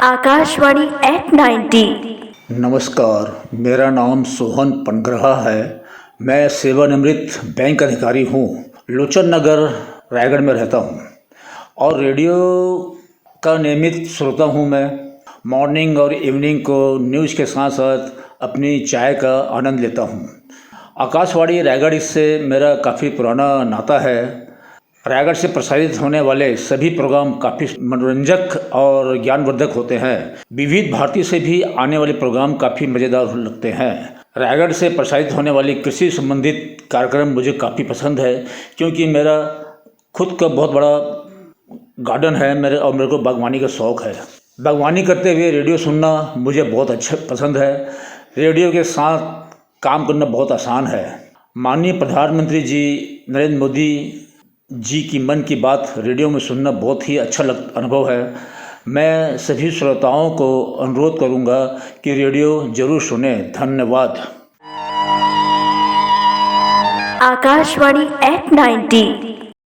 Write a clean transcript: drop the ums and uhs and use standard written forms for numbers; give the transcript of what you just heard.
Akashvani eight 90। नमस्कार, मेरा नाम सोहन पनग्रहा है। मैं सेवानिवृत्त बैंक अधिकारी हूँ। लोचन नगर रायगढ़ में रहता हूँ और रेडियो का नियमित श्रोता हूँ। मैं मॉर्निंग और इवनिंग को न्यूज़ के साथ साथ अपनी चाय का आनंद लेता हूँ। आकाशवाणी रायगढ़ इससे मेरा काफ़ी पुराना नाता है। रायगढ़ से प्रसारित होने वाले सभी प्रोग्राम काफ़ी मनोरंजक और ज्ञानवर्धक होते हैं। विविध भारती से भी आने वाले प्रोग्राम काफ़ी मज़ेदार लगते हैं। रायगढ़ से प्रसारित होने वाली कृषि संबंधित कार्यक्रम मुझे काफ़ी पसंद है, क्योंकि मेरा खुद का बहुत बड़ा गार्डन है और मेरे को बागवानी का शौक़ है। बागवानी करते हुए रेडियो सुनना मुझे बहुत अच्छा पसंद है। रेडियो के साथ काम करना बहुत आसान है। माननीय प्रधानमंत्री जी नरेंद्र मोदी जी की मन की बात रेडियो में सुनना बहुत ही अच्छा अनुभव है। मैं सभी श्रोताओं को अनुरोध करूंगा कि रेडियो जरूर सुने। धन्यवाद। आकाशवाणी एट 90।